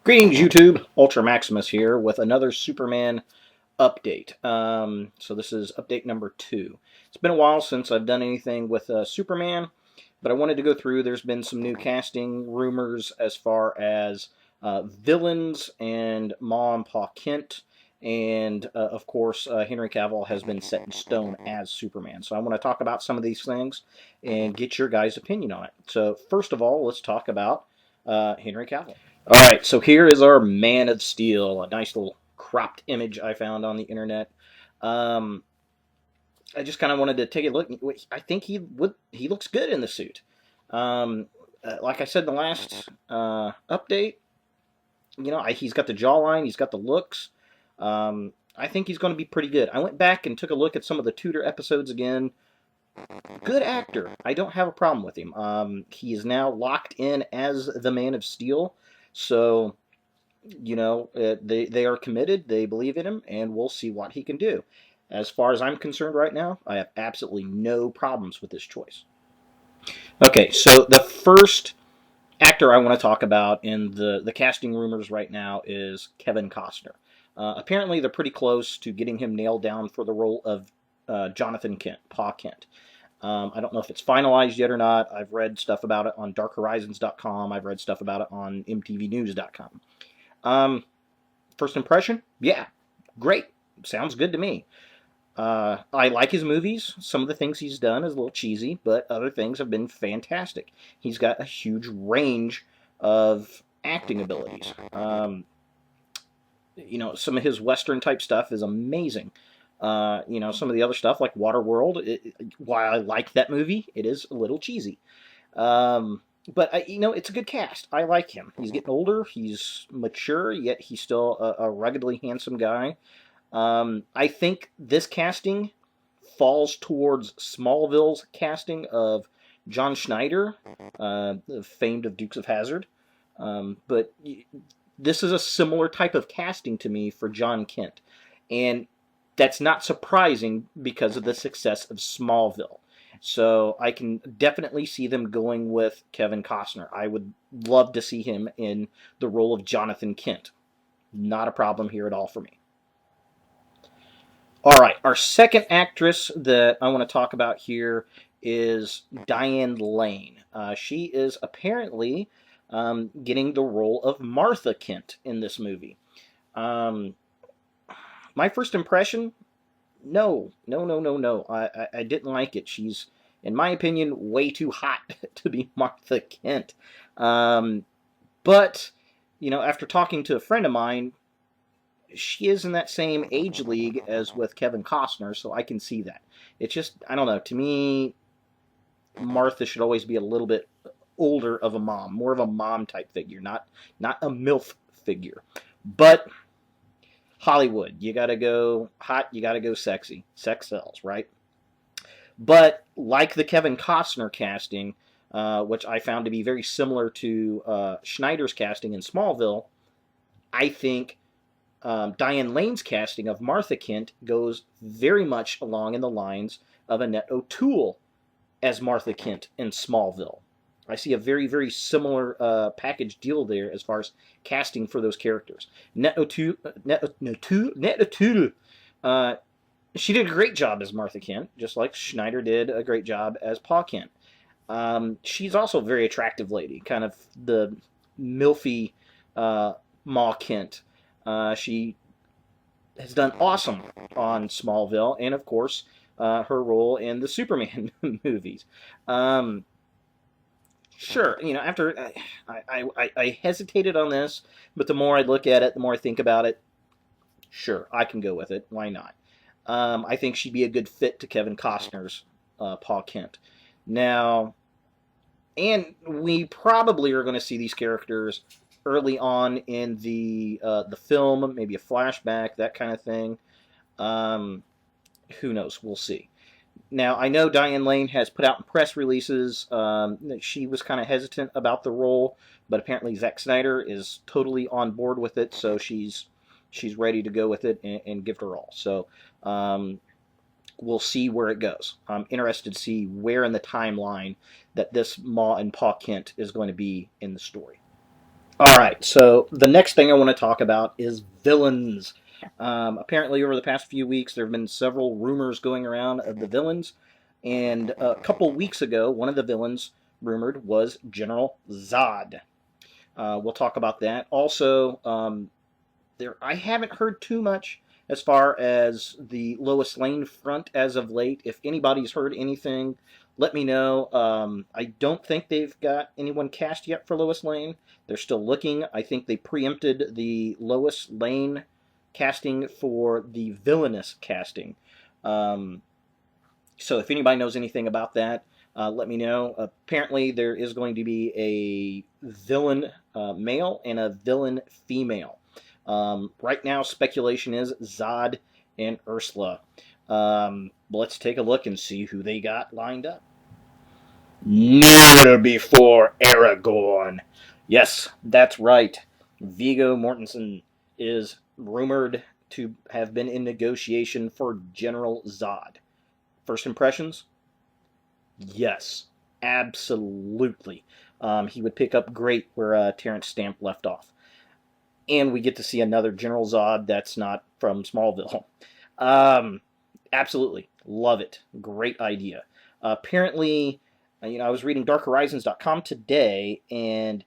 Greetings, YouTube. Ultra Maximus here with another Superman update. So this is update number 2. It's been a while since I've done anything with Superman, but I wanted to go through. There's been some new casting rumors as far as villains and Ma and Pa Kent, and of course Henry Cavill has been set in stone as Superman. So I want to talk about some of these things and get your guys' opinion on it. So first of all, let's talk about Henry Cavill. All right, so here is our Man of Steel, a nice little cropped image I found on the internet. Um, I just kind of wanted to take a look. I think he looks good in the suit. Like I said in the last update, he's got the jawline, he's got the looks. I think he's going to be pretty good. I went back and took a look at some of the Tudor episodes again. Good actor. I don't have a problem with him. He is now locked in as the Man of Steel. So, they are committed, they believe in him, and we'll see what he can do. As far as I'm concerned right now, I have absolutely no problems with this choice. Okay, so the first actor I want to talk about in the casting rumors right now is Kevin Costner. Apparently, they're pretty close to getting him nailed down for the role of Jonathan Kent, Pa Kent. I don't know if it's finalized yet or not. I've read stuff about it on darkhorizons.com. I've read stuff about it on mtvnews.com. First impression? Yeah, great. Sounds good to me. I like his movies. Some of the things he's done is a little cheesy, but other things have been fantastic. He's got a huge range of acting abilities. Some of his Western type stuff is amazing. Some of the other stuff like Waterworld, while I like that movie, it is a little cheesy. But it's a good cast. I like him. He's getting older. He's mature, yet he's still a ruggedly handsome guy. I think this casting falls towards Smallville's casting of John Schneider, famed of Dukes of Hazzard. But this is a similar type of casting to me for John Kent. And that's not surprising because of the success of Smallville. So I can definitely see them going with Kevin Costner. I would love to see him in the role of Jonathan Kent. Not a problem here at all for me. All right, our second actress that I want to talk about here is Diane Lane. She is apparently getting the role of Martha Kent in this movie. My first impression, no. I didn't like it. She's, in my opinion, way too hot to be Martha Kent. But, after talking to a friend of mine, she is in that same age league as with Kevin Costner, so I can see that. It's just, I don't know, to me, Martha should always be a little bit older of a mom, more of a mom type figure, not a MILF figure. But Hollywood, you gotta go hot, you gotta go sexy. Sex sells, right? But like the Kevin Costner casting, which I found to be very similar to Schneider's casting in Smallville, I think Diane Lane's casting of Martha Kent goes very much along in the lines of Annette O'Toole as Martha Kent in Smallville. I see a very, very similar package deal there as far as casting for those characters. Annette O'Toole, she did a great job as Martha Kent, just like Schneider did a great job as Pa Kent. She's also a very attractive lady, kind of the milfy Ma Kent. She has done awesome on Smallville, and of course, her role in the Superman movies. Sure, after I hesitated on this, but the more I look at it, the more I think about it, sure, I can go with it. Why not? I think she'd be a good fit to Kevin Costner's Pa Kent. Now, and we probably are going to see these characters early on in the film, maybe a flashback, that kind of thing. Who knows? We'll see. Now, I know Diane Lane has put out in press releases that she was kind of hesitant about the role, but apparently Zack Snyder is totally on board with it, so she's ready to go with it and give it her all. So we'll see where it goes. I'm interested to see where in the timeline that this Ma and Pa Kent is going to be in the story. All right, so the next thing I want to talk about is villains. Apparently, over the past few weeks, there have been several rumors going around of the villains, and a couple weeks ago, one of the villains rumored was General Zod. We'll talk about that. Also, I haven't heard too much as far as the Lois Lane front as of late. If anybody's heard anything, let me know. I don't think they've got anyone cast yet for Lois Lane. They're still looking. I think they preempted the Lois Lane casting for the villainous casting. Um, so if anybody knows anything about that, let me know. Apparently, there is going to be a villain male and a villain female. Right now, speculation is Zod and Ursula. Let's take a look and see who they got lined up. Never before Aragorn. Yes, that's right. Viggo Mortensen is rumored to have been in negotiation for General Zod. First impressions? Yes, absolutely. He would pick up great where Terrence Stamp left off. And we get to see another General Zod that's not from Smallville. Um, Absolutely. Love it. Great idea. Apparently, I was reading darkhorizons.com today, and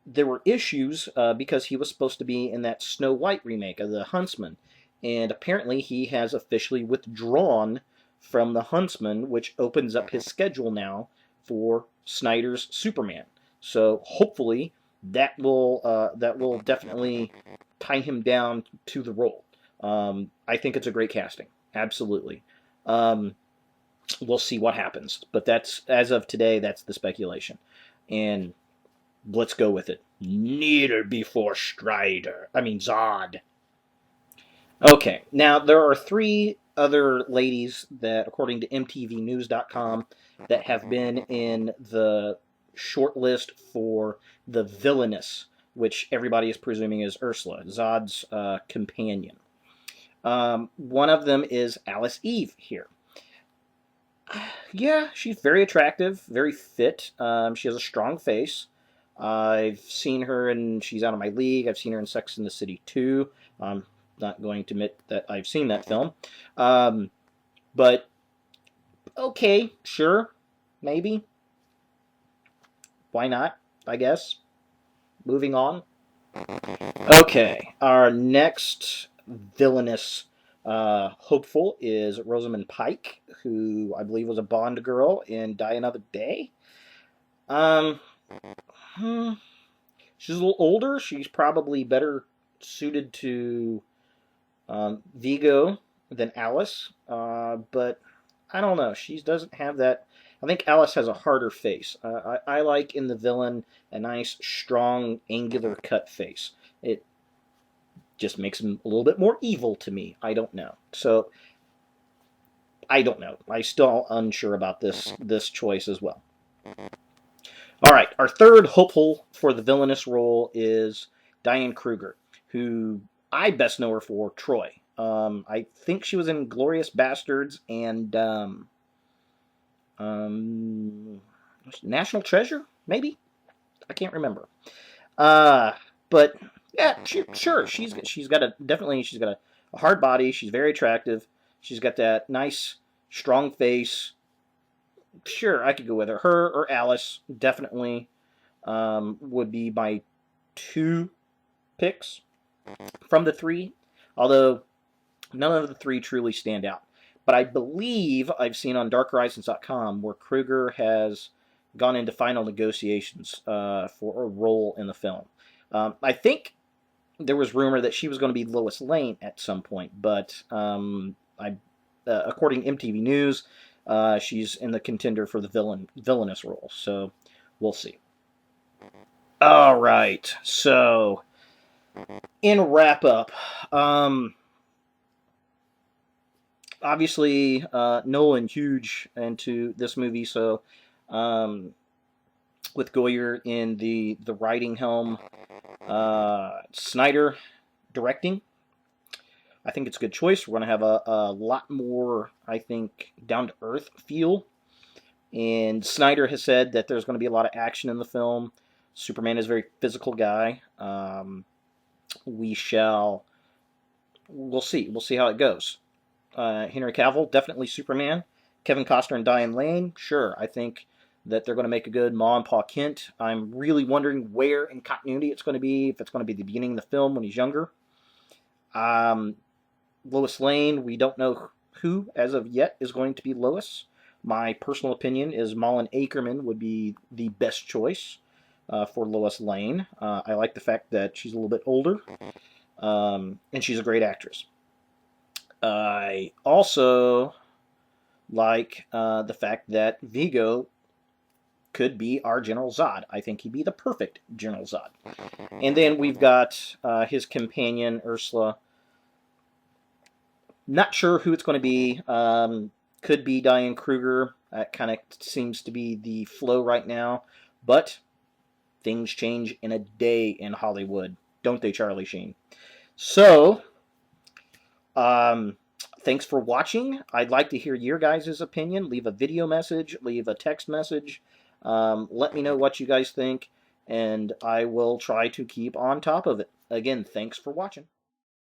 there were issues because he was supposed to be in that Snow White remake of The Huntsman. And apparently, he has officially withdrawn from The Huntsman, which opens up his schedule now for Snyder's Superman. So hopefully, that will definitely tie him down to the role. I think it's a great casting. Absolutely. Um, we'll see what happens, but that's as of today. That's the speculation, and let's go with it. Neither before Strider. I mean Zod. Okay, now there are three other ladies that, according to MTVNews.com, that have been in the short list for the villainess, which everybody is presuming is Ursula, Zod's companion. One of them is Alice Eve here. Yeah, she's very attractive, very fit. She has a strong face. I've seen her and she's out of my league. I've seen her in Sex and the City 2. I'm not going to admit that I've seen that film. But, okay, sure, maybe. Why not, I guess. Moving on. Okay, our next villainous hopeful is Rosamund Pike, who I believe was a Bond girl in Die Another Day. Um, hmm, she's a little older. She's probably better suited to Vigo than Alice, but I don't know. She doesn't have that. I think Alice has a harder face. I like in the villain a nice, strong, angular cut face. It just makes him a little bit more evil to me. I don't know. So I don't know. I'm still unsure about this choice as well. All right, our third hopeful for the villainous role is Diane Kruger, who I best know her for Troy. I think she was in Glorious Bastards and um, National Treasure, maybe. I can't remember. But yeah, sure, she's got a hard body. She's very attractive. She's got that nice, strong face. Sure, I could go with her. Her or Alice definitely would be my two picks from the three, although none of the three truly stand out. But I believe I've seen on darkhorizons.com where Kruger has gone into final negotiations for a role in the film. I think there was rumor that she was going to be Lois Lane at some point, but according to MTV News, she's in the contender for the villainous role. So we'll see. All right. So in wrap up, obviously Nolan huge into this movie, so um, with Goyer in the writing helm, Snyder directing, I think it's a good choice. We're going to have a lot more, I think, down to earth feel. And Snyder has said that there's going to be a lot of action in the film. Superman is a very physical guy. We'll see. We'll see how it goes. Henry Cavill, definitely Superman. Kevin Costner and Diane Lane, sure. I think that they're going to make a good Ma and Pa Kent. I'm really wondering where in continuity it's going to be, if it's going to be the beginning of the film when he's younger. Lois Lane, we don't know who, as of yet, is going to be Lois. My personal opinion is Malin Akerman would be the best choice for Lois Lane. I like the fact that she's a little bit older, and she's a great actress. I also like the fact that Vigo could be our General Zod. I think he'd be the perfect General Zod. And then we've got his companion, Ursula. Not sure who it's going to be. Could be Diane Kruger. That kind of seems to be the flow right now. But things change in a day in Hollywood, don't they, Charlie Sheen? So, thanks for watching. I'd like to hear your guys' opinion. Leave a video message, leave a text message. Let me know what you guys think, and I will try to keep on top of it. Again, thanks for watching.